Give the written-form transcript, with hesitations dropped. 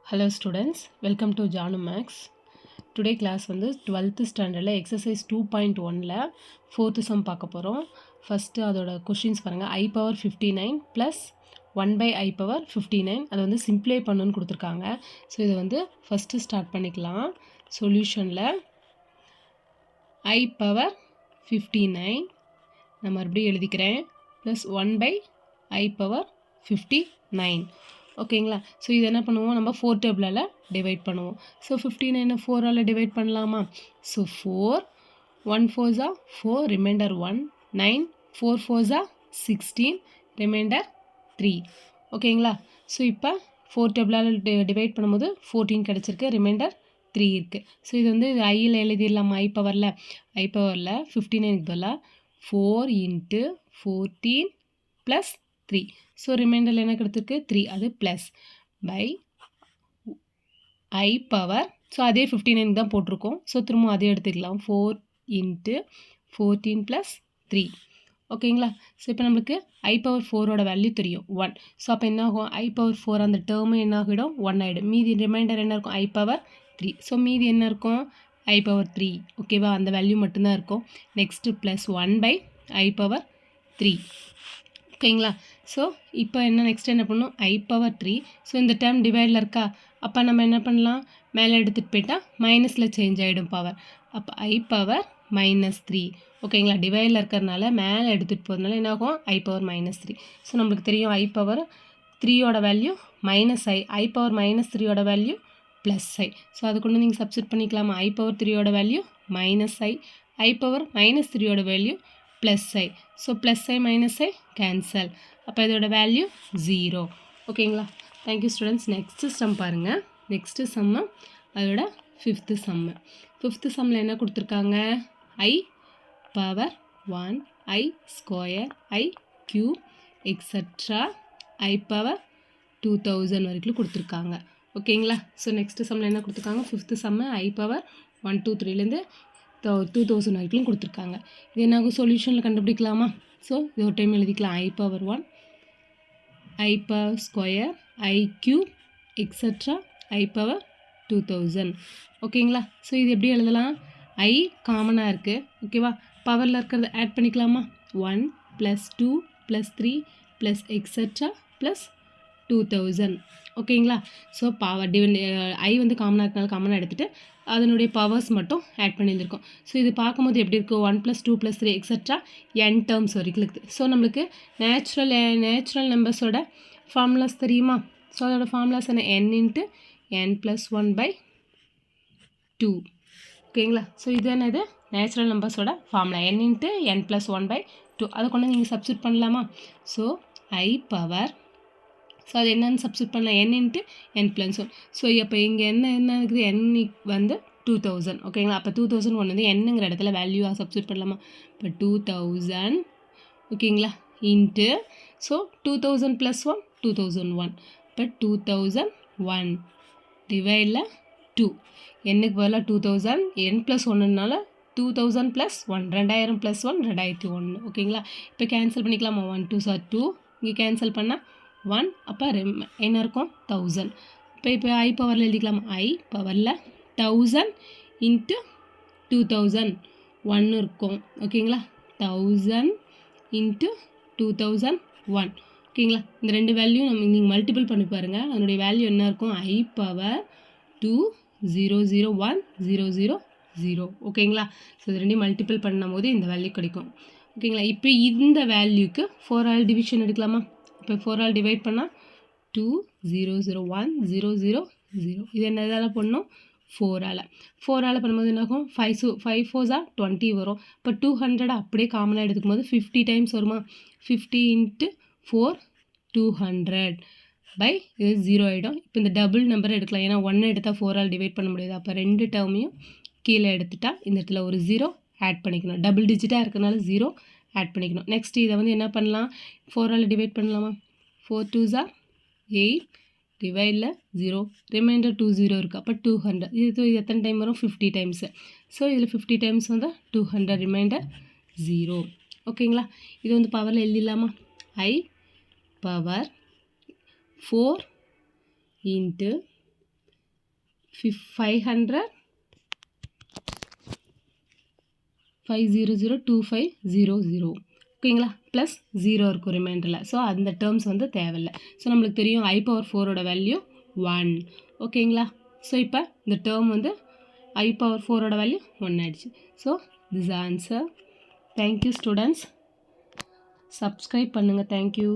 Hello students, welcome to Janu Max. Today class வந்து 12th standardல exercise 2.1ல 4th sum பார்க்க போகிறோம். First அதோட questions பாருங்கள். I power 59 plus 1 by I power 59 அதை வந்து சிம்ப்ளை பண்ணணுன்னு கொடுத்துருக்காங்க. ஸோ இதை வந்து ஃபஸ்ட்டு ஸ்டார்ட் பண்ணிக்கலாம். சொல்யூஷனில் I power 59 நான் மறுபடியும் எழுதிக்கிறேன் ப்ளஸ் 1 by I power 59. ஓகேங்களா? ஸோ இது என்ன பண்ணுவோம், நம்ம 4 டேபிளால் டிவைட் பண்ணுவோம். ஸோ 59 4ஆல் டிவைட் பண்ணலாமா? So 4 1 4 4 remainder 1 9 4 4 16 remainder 3. ஓகேங்களா? ஸோ இப்போ 4 டேபிளால் டிவைட் பண்ணும்போது 14 கிடச்சிருக்கு, ரிமைண்டர் 3 இருக்குது. ஸோ இது வந்து ஐயில் எழுதிடலாமா? ஐ பவரில் 59க்கு பதிலாக 4 × 14 + 3. ஸோ ரிமைண்டரில் என்ன கிடைத்திருக்கு? 3. அது plus by I power. So அதே 59 தான் போட்டிருக்கோம். ஸோ திரும்ப அதே எடுத்துக்கலாம். 4 × 14 + 3. ஓகேங்களா? ஸோ இப்போ நம்மளுக்கு ஐ பவர் 4ஓட வேல்யூ தெரியும் 1. ஸோ அப்போ என்ன ஆகும்? ஐ பவர் 4 அந்த டேர்மு என்ன ஆகிடும்? 1 ஆகிடும். மீதி ரிமைண்டர் என்ன இருக்கும்? I power 3. ஸோ மீதி என்ன இருக்கும்? I power 3. ஓகேவா? அந்த வேல்யூ மட்டும்தான் இருக்கும். Next plus 1 by I power 3. ஓகேங்களா? ஸோ இப்போ என்ன நெக்ஸ்ட் என்ன பண்ணணும்? I power 3. ஸோ இந்த டேர்ம் டிவைடில் இருக்கா? அப்போ நம்ம என்ன பண்ணலாம்? மேலே எடுத்துகிட்டு போயிட்டால் மைனஸில் சேஞ்ச் ஆகிடும் பவர். அப்போ ஐ பவர் -3. ஓகேங்களா? டிவைடில் இருக்கிறதுனால மேலே எடுத்துகிட்டு போகிறதுனால என்ன ஆகும்? ஐ பவர் -3. ஸோ நம்மளுக்கு தெரியும் ஐ பவர் 3யோட வேல்யூ -i. ஐ பவர் -3யோட வேல்யூ +i. ஸோ அது கொண்டு நீங்கள் சப்ஸ்டிட் பண்ணிக்கலாமா? ஐ பவர் 3யோட வேல்யூ -i. ஐ பவர் -3யோட value +i. So +i -i cancel. அப்போ இதோட வேல்யூ 0. ஓகேங்களா? Thank you students. நெக்ஸ்ட்டு சம் பாருங்கள். நெக்ஸ்ட்டு சம்மு அதோட 5th சம்மு. 5th சம்மில் என்ன கொடுத்துருக்காங்க? I power 1 i square i cube extra i power 2000 வரைக்கும் கொடுத்துருக்காங்க. ஓகேங்களா? ஸோ நெக்ஸ்ட்டு சம்மில் என்ன கொடுத்துருக்காங்க? 5th சம்மு ஐ பவர் 1 2 3லேருந்து 2000 வரைக்கும் கொடுத்துருக்காங்க. இது என்னாகும்? சொல்யூஷனில் கண்டுபிடிக்கலாமா? ஸோ இது ஒரு டைம் எழுதிக்கலாம். ஐ power 1 I power square i cube extra i power 2000. ஓகேங்களா? ஸோ இது எப்படி எழுதலாம்? ஐ காமனாக இருக்குது. ஓகேவா? பவரில் இருக்கிறத ஆட் பண்ணிக்கலாமா? 1 + 2 + 3 + எக்ஸட்ரா + 2000. ஓகேங்களா? ஸோ பவர் ஐ வந்து காமனாக இருக்கனால காமனாக எடுத்துகிட்டு அதனுடைய பவர்ஸ் மட்டும் ஆட் பண்ணியிருந்திருக்கோம். ஸோ இது பார்க்கும்போது எப்படி இருக்குது? 1 + 2 + 3 எக்ஸட்ரா n டேர்ம்ஸ் வரைக்கும் இருக்குது. ஸோ நம்மளுக்கு நேச்சுரல் நம்பர்ஸோட ஃபார்முலாஸ் தெரியுமா? ஸோ அதோட ஃபார்முலாஸ் என்ன? n × n + 1/2. ஓகேங்களா? ஸோ இது என்னது? நேச்சுரல் நம்பர்ஸோட ஃபார்முலா n × n + 1/2. அதை கொண்டு நீங்கள் சப்ஸ்டிட் பண்ணலாமா? ஸோ ஐ பவர், ஸோ அது என்னென்னு சப்ஸ்டிட் பண்ணலாம்? n × n + 1. ஸோ இப்போ இங்கே என்ன இருக்குது? n வந்து 2000. ஓகேங்களா? அப்போ 2001 வந்து என்னங்கிற இடத்துல வேல்யூவாக சப்ஸ்டிட் பண்ணலாமா? இப்போ 2000. ஓகேங்களா? Into so 2000 + 1 2001. இப்போ 2001 டிவைடில் 2. என்னுக்கு பதிலாக 2000 n + 1னால 2000 + 1 2000 + 1 2001. ஓகேங்களா? இப்போ கேன்சல் பண்ணிக்கலாமா? 1 2 2. இங்கே கேன்சல் பண்ணால் 1. அப்போ என்ன இருக்கும்? 1000. இப்போ ஐ பவரில் எழுதிக்கலாம். ஐ பவரில் 1000 × 2000 1 இருக்கும். ஓகேங்களா? 1000 × 2001. ஓகேங்களா? இந்த ரெண்டு வேல்யூ நீங்கள் மல்டிபிள் பண்ணி பாருங்கள். அதனுடைய வேல்யூ என்ன இருக்கும்? I power 2001,000. ஓகேங்களா? ஸோ இது ரெண்டையும் மல்டிபிள் பண்ணும்போது இந்த வேல்யூ கிடைக்கும். ஓகேங்களா? இப்போ இந்த வேல்யூக்கு 4ஆல் டிவிஷன் எடுக்கலாமா? இப்போ 4ஆல் டிவைட் பண்ணால் 2001,000. இது என்னதால் பண்ணணும்? 4ஆல் பண்ணும்போது என்னாகும்? 5 4s 20 வரும். இப்போ 200 அப்படியே காமனாக எடுத்துக்கும் போது 50 டைம்ஸ் வருமா? 50 × 4 200 பை இது 0 ஆகிடும். இப்போ இந்த டபுள் நம்பரை எடுக்கலாம். ஏன்னா 1 எடுத்தால் 4ஆல் டிவைட் பண்ண முடியாது. அப்போ ரெண்டு டேர்மையும் கீழே எடுத்துட்டா இந்த இடத்துல ஒரு 0 ஆட் பண்ணிக்கணும். டபுள் டிஜிட்டாக இருக்கனால 0 ஆட் பண்ணிக்கணும். நெக்ஸ்ட் இதை வந்து என்ன பண்ணலாம்? 4ஆல் டிவைட் பண்ணலாமா? 4 2s 8 டிவைடில் 0 ரிமைண்டர் 20 இருக்குது. அப்போ 200. இது எத்தனை டைம் வரும்? 50 டைம்ஸு. ஸோ இதில் 50 டைம்ஸ் வந்து 200 ரிமைண்டர் 0. ஓகேங்களா? இது வந்து பவரில் எழுதிடலாமா? ஐ பவர் 4 × 500 5002500 ஓகேங்களா ப்ளஸ் 0 இருக்கும் ரிமைண்டரில். ஸோ அந்த டேர்ம்ஸ் வந்து தேவையில்லை. ஸோ நம்மளுக்கு தெரியும் I பவர் 4ஓட வேல்யூ 1 ஓகேங்களா. ஸோ இப்போ இந்த டேர்ம் வந்து I பவர் 4ஓட வேல்யூ 1 ஆயிடுச்சு. So this answer. Thank you students. Subscribe பண்ணுங்கள். தேங்க்யூ.